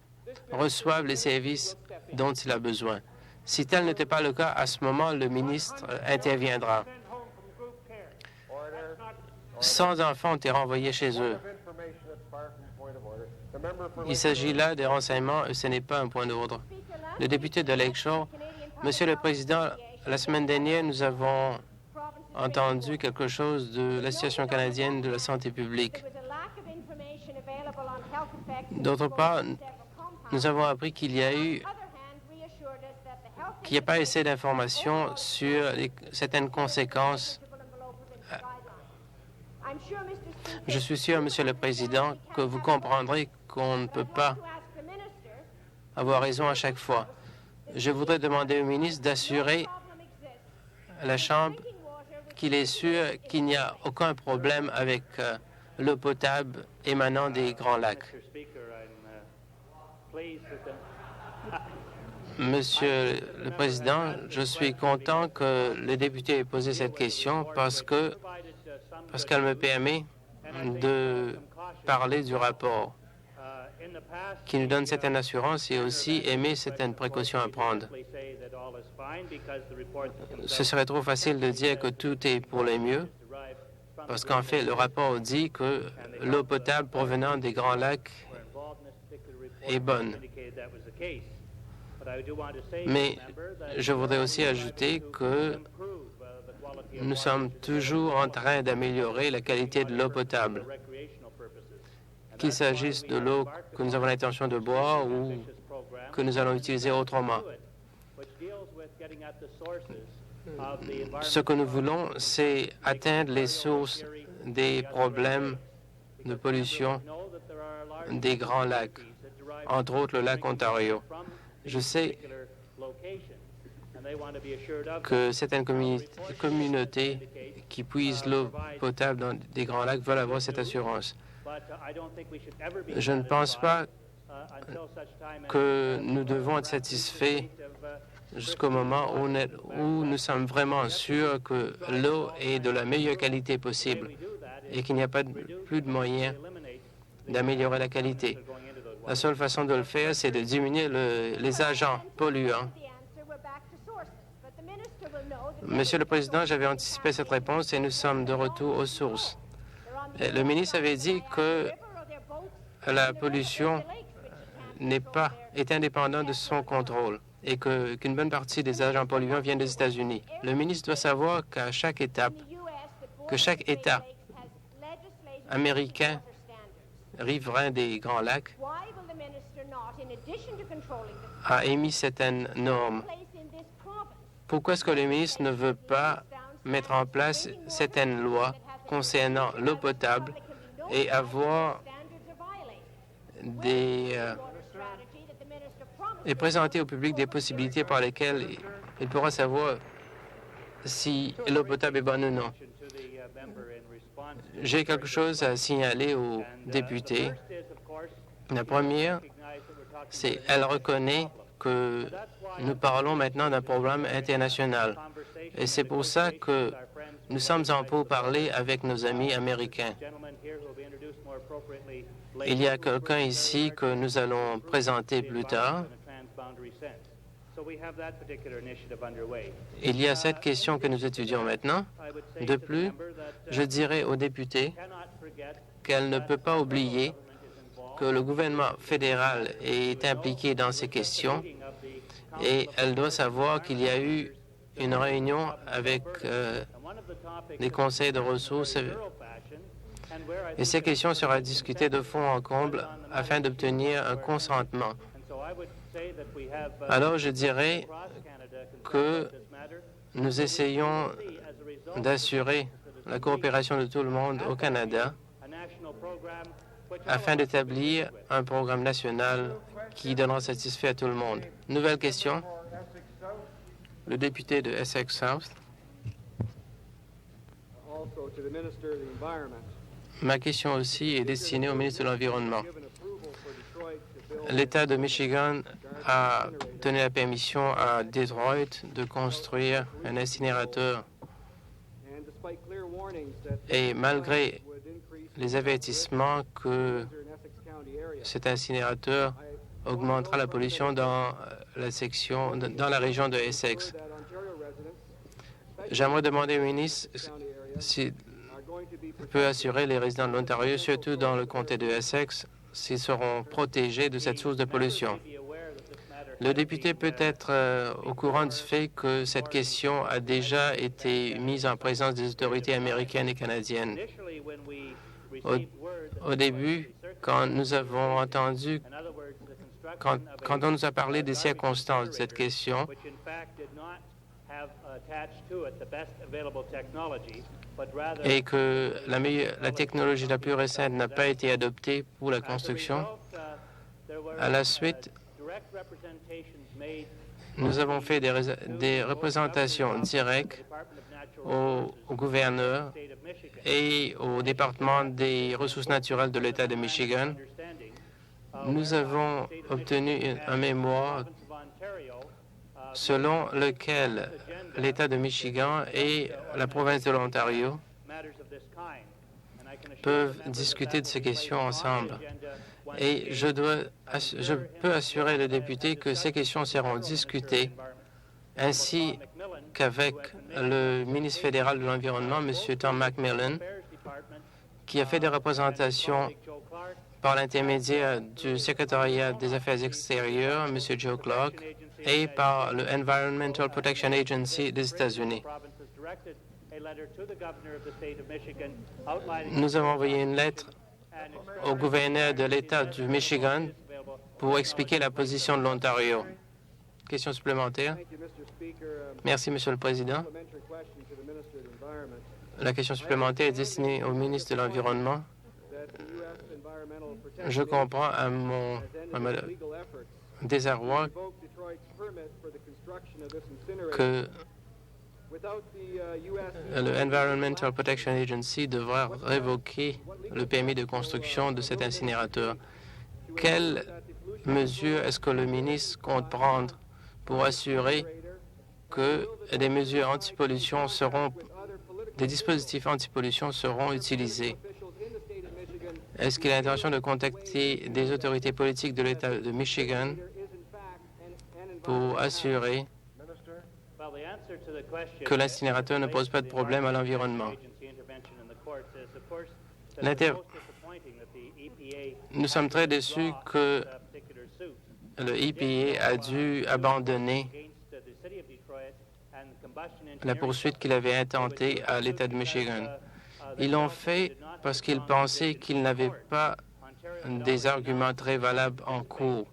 S2: reçoive les services dont il a besoin. Si tel n'était pas le cas, à ce moment, le ministre interviendra. 100 enfants ont été renvoyés chez eux. Il s'agit là des renseignements et ce n'est pas un point d'ordre. Le député de Lakeshore, Monsieur le Président, la semaine dernière, nous avons entendu quelque chose de l'Association canadienne de la santé publique. D'autre part, nous avons appris qu'il n'y a pas assez d'informations sur certaines conséquences. Je suis sûr, Monsieur le Président, que vous comprendrez qu'on ne peut pas avoir raison à chaque fois. Je voudrais demander au ministre d'assurer à la Chambre qu'il est sûr qu'il n'y a aucun problème avec l'eau potable émanant des Grands Lacs. Monsieur le Président, je suis content que le député ait posé cette question parce qu'elle me permet de parler du rapport qui nous donne certaines assurances et aussi émet certaines précautions à prendre. Ce serait trop facile de dire que tout est pour le mieux parce qu'en fait, le rapport dit que l'eau potable provenant des Grands Lacs est bonne. Mais je voudrais aussi ajouter que nous sommes toujours en train d'améliorer la qualité de l'eau potable. Qu'il s'agisse de l'eau que nous avons l'intention de boire ou que nous allons utiliser autrement. Ce que nous voulons, c'est atteindre les sources des problèmes de pollution des Grands Lacs, entre autres le lac Ontario. Je sais que certaines communautés qui puisent l'eau potable dans des Grands Lacs veulent avoir cette assurance. Je ne pense pas que nous devons être satisfaits jusqu'au moment où nous sommes vraiment sûrs que l'eau est de la meilleure qualité possible et qu'il n'y a pas plus de moyens d'améliorer la qualité. La seule façon de le faire, c'est de diminuer les agents polluants. Monsieur le Président, j'avais anticipé cette réponse et nous sommes de retour aux sources. Le ministre avait dit que la pollution est indépendante de son contrôle et qu'une bonne partie des agents polluants viennent des États-Unis. Le ministre doit savoir qu'à chaque étape, que chaque État américain riverain des Grands Lacs a émis certaines normes. Pourquoi est-ce que le ministre ne veut pas mettre en place certaines lois concernant l'eau potable et avoir et présenter au public des possibilités par lesquelles il pourra savoir si l'eau potable est bonne ou non. J'ai quelque chose à signaler aux députés. La première, c'est qu'elle reconnaît que nous parlons maintenant d'un problème international. Et c'est pour ça que nous sommes en pourparlers avec nos amis américains. Il y a quelqu'un ici que nous allons présenter plus tard. Il y a cette question que nous étudions maintenant. De plus, je dirais aux députés qu'elle ne peut pas oublier que le gouvernement fédéral est impliqué dans ces questions et elle doit savoir qu'il y a eu une réunion avec les conseils de ressources et ces questions seront discutées de fond en comble afin d'obtenir un consentement. Alors, je dirais que nous essayons d'assurer la coopération de tout le monde au Canada afin d'établir un programme national qui donnera satisfait à tout le monde. Nouvelle question. Le député de Essex South. Ma question aussi est destinée au ministre de l'Environnement. L'État de Michigan a donné la permission à Detroit de construire un incinérateur. Et malgré les avertissements que cet incinérateur augmentera la pollution dans la région de Essex. J'aimerais demander au ministre s'il peut assurer les résidents de l'Ontario, surtout dans le comté de Essex, s'ils seront protégés de cette source de pollution. Le député peut être au courant du fait que cette question a déjà été mise en présence des autorités américaines et canadiennes. Au début, quand nous avons entendu, quand on nous a parlé des circonstances de cette question, et que la technologie la plus récente n'a pas été adoptée pour la construction, à la suite, nous avons fait des représentations directes au gouverneur et au département des ressources naturelles de l'État de Michigan. Nous avons obtenu un mémoire selon lequel l'État de Michigan et la province de l'Ontario peuvent discuter de ces questions ensemble. Et je peux assurer le député que ces questions seront discutées ainsi qu'avec le ministre fédéral de l'Environnement, M. Tom McMillan, qui a fait des représentations par l'intermédiaire du secrétariat des Affaires extérieures, M. Joe Clark, et par le Environmental Protection Agency des États-Unis. Nous avons envoyé une lettre au gouverneur de l'État du Michigan pour expliquer la position de l'Ontario. Question supplémentaire? Merci, Monsieur le Président. La question supplémentaire est destinée au ministre de l'Environnement. Je comprends à mon désarroi que le Environmental Protection Agency devra révoquer le permis de construction de cet incinérateur. Quelles mesures est-ce que le ministre compte prendre pour assurer que des mesures anti-pollution des dispositifs anti-pollution seront utilisés? Est-ce qu'il a l'intention de contacter des autorités politiques de l'État de Michigan pour assurer que l'incinérateur ne pose pas de problème à l'environnement? Nous sommes très déçus que le EPA a dû abandonner la poursuite qu'il avait intentée à l'État de Michigan. Ils l'ont fait parce qu'ils pensaient qu'ils n'avaient pas des arguments très valables en cours.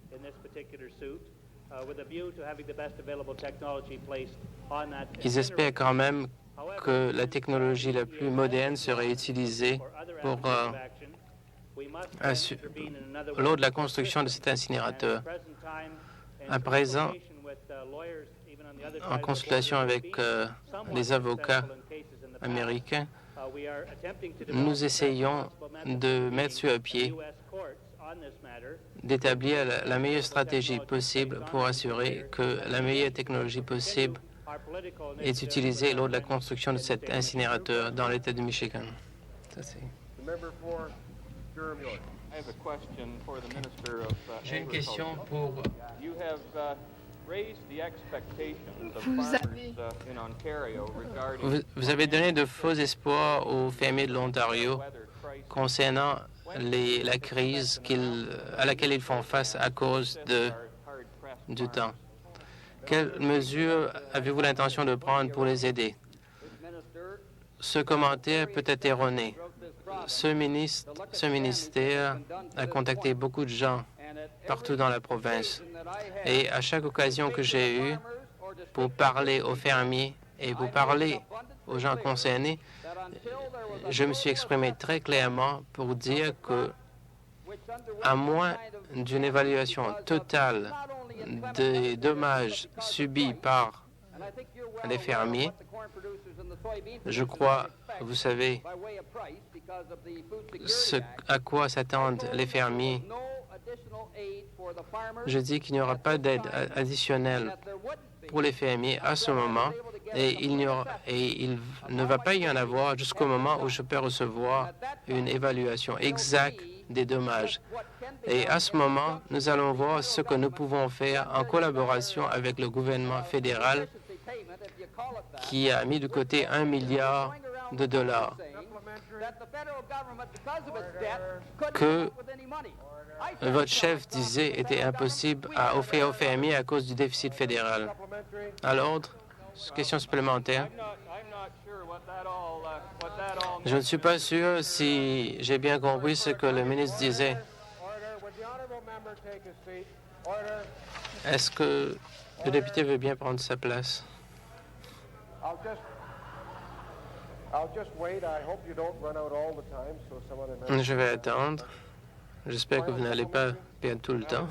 S2: Ils espèrent quand même que la technologie la plus moderne serait utilisée lors de la construction de cet incinérateur. À présent, en consultation avec les avocats américains, nous essayons de mettre sur pied, d'établir la meilleure stratégie possible pour assurer que la meilleure technologie possible est utilisée lors de la construction de cet incinérateur dans l'État du Michigan. Ça, c'est... J'ai une question pour... Vous avez donné de faux espoirs aux fermiers de l'Ontario concernant la crise à laquelle ils font face à cause du temps. Quelles mesures avez-vous l'intention de prendre pour les aider? Ce commentaire peut être erroné. Ce ministère a contacté beaucoup de gens partout dans la province. Et à chaque occasion que j'ai eue pour parler aux fermiers et pour parler aux gens concernés, je me suis exprimé très clairement pour dire que, à moins d'une évaluation totale des dommages subis par les fermiers, je crois, vous savez, ce à quoi s'attendent les fermiers. Je dis qu'il n'y aura pas d'aide additionnelle pour les fermiers à ce moment et il ne va pas y en avoir jusqu'au moment où je peux recevoir une évaluation exacte des dommages. Et à ce moment, nous allons voir ce que nous pouvons faire en collaboration avec le gouvernement fédéral qui a mis de côté $1 milliard que votre chef disait était impossible à offrir aux fermiers à cause du déficit fédéral. À l'ordre, question supplémentaire. Je ne suis pas sûr si j'ai bien compris ce que le ministre disait. Est-ce que le député veut bien prendre sa place? Je vais attendre. J'espère que vous n'allez pas perdre tout le temps.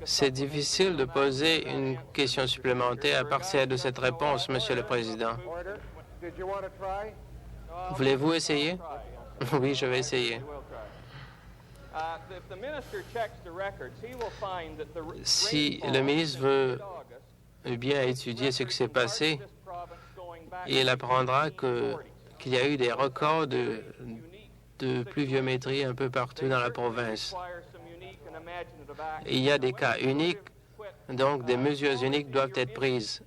S2: C'est difficile de poser une question supplémentaire à partir de cette réponse, Monsieur le Président. Voulez-vous essayer? Oui, je vais essayer. Si le ministre veut bien étudier ce qui s'est passé, il apprendra qu'il y a eu des records de pluviométrie un peu partout dans la province. Il y a des cas uniques, donc des mesures uniques doivent être prises.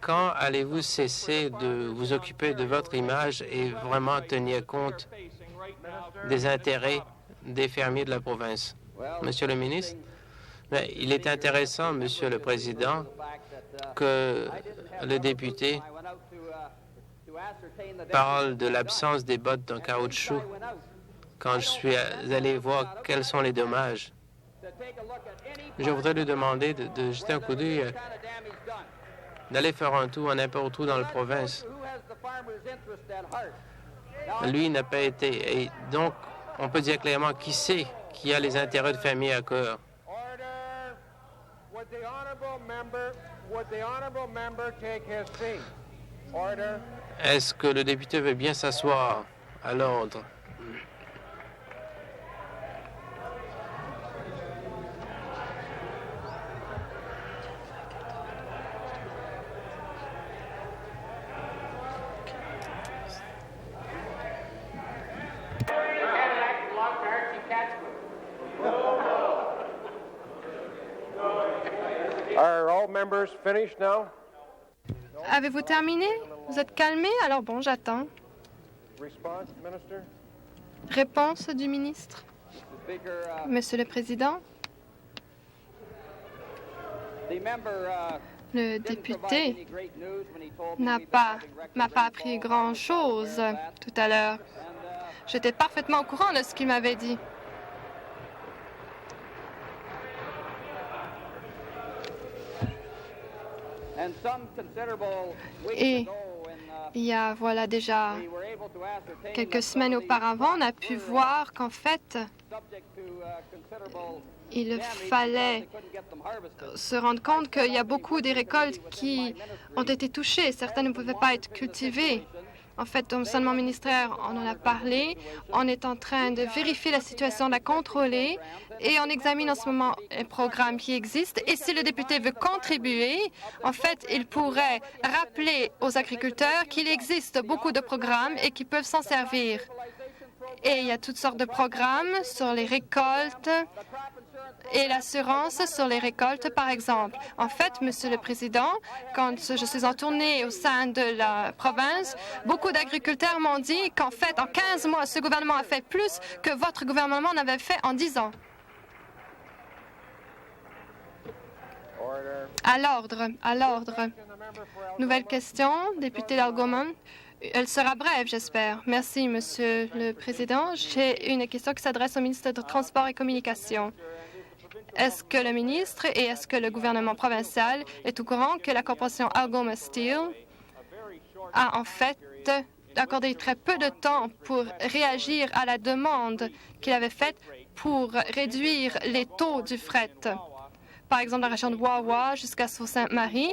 S2: Quand allez-vous cesser de vous occuper de votre image et vraiment tenir compte des intérêts des fermiers de la province? Monsieur le ministre, mais il est intéressant, Monsieur le Président, que le député parle de l'absence des bottes en caoutchouc quand je suis allé voir quels sont les dommages. Je voudrais lui demander de jeter un coup d'œil, d'aller faire un tour n'importe où dans la province. Lui n'a pas été. Et donc, on peut dire clairement qui c'est qui a les intérêts de fermiers à cœur. Est-ce que le député veut bien s'asseoir? À l'ordre.
S4: Are all members finished now?
S3: Avez-vous terminé? Vous êtes calmé? Alors bon, j'attends.
S4: Response, Minister?
S3: Réponse du ministre. Monsieur le Président, le député m'a pas appris grand-chose tout à l'heure. J'étais parfaitement au courant de ce qu'il m'avait dit. Et Il y a, voilà, déjà quelques semaines auparavant, on a pu voir qu'en fait, il fallait se rendre compte qu'il y a beaucoup des récoltes qui ont été touchées. Certaines ne pouvaient pas être cultivées. En fait, au enseignement ministériel, on en a parlé. On est en train de vérifier la situation, de la contrôler, et on examine en ce moment un programme qui existe. Et si le député veut contribuer, en fait, il pourrait rappeler aux agriculteurs qu'il existe beaucoup de programmes et qu'ils peuvent s'en servir. Et il y a toutes sortes de programmes sur les récoltes et l'assurance sur les récoltes, par exemple. En fait, Monsieur le Président, quand je suis en tournée au sein de la province, beaucoup d'agriculteurs m'ont dit qu'en fait, en 15 mois, ce gouvernement a fait plus que votre gouvernement n'avait fait en 10 ans. À l'ordre, à l'ordre. Nouvelle question, député d'Algoma. Elle sera brève, j'espère. Merci, Monsieur le Président. J'ai une question qui s'adresse au ministre des Transports et Communications. Est-ce que le ministre et est-ce que le gouvernement provincial est au courant que la corporation Algoma Steel a en fait accordé très peu de temps pour réagir à la demande qu'il avait faite pour réduire les taux du fret, par exemple dans la région de Wawa jusqu'à Sault-Sainte-Marie?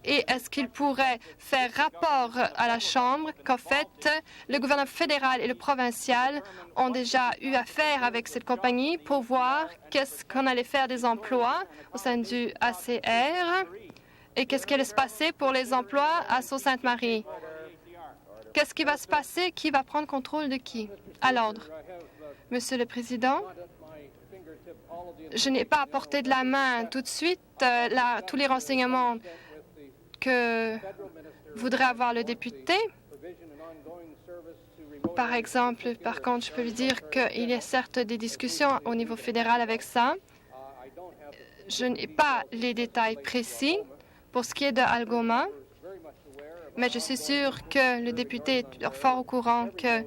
S3: Et est-ce qu'il pourrait faire rapport à la Chambre qu'en fait, le gouvernement fédéral et le provincial ont déjà eu affaire avec cette compagnie pour voir qu'est-ce qu'on allait faire des emplois au sein du ACR et qu'est-ce qui allait se passer pour les emplois à Sault-Sainte-Marie? Qu'est-ce qui va se passer? Qui va prendre contrôle de qui? À l'ordre. Monsieur le Président, je n'ai pas à portée de la main tout de suite tous les renseignements que voudrait avoir le député. Par exemple, par contre, je peux lui dire qu'il y a certes des discussions au niveau fédéral avec ça. Je n'ai pas les détails précis pour ce qui est de Algoma, mais je suis sûre que le député est fort au courant que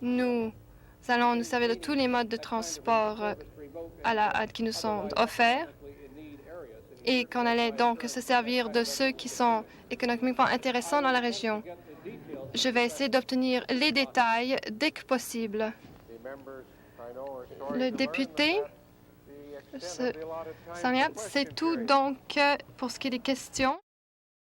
S3: nous allons nous servir de tous les modes de transport qui nous sont offerts, et qu'on allait donc se servir de ceux qui sont économiquement intéressants dans la région. Je vais essayer d'obtenir les détails dès que possible. Le député, c'est tout donc pour ce qui est des questions.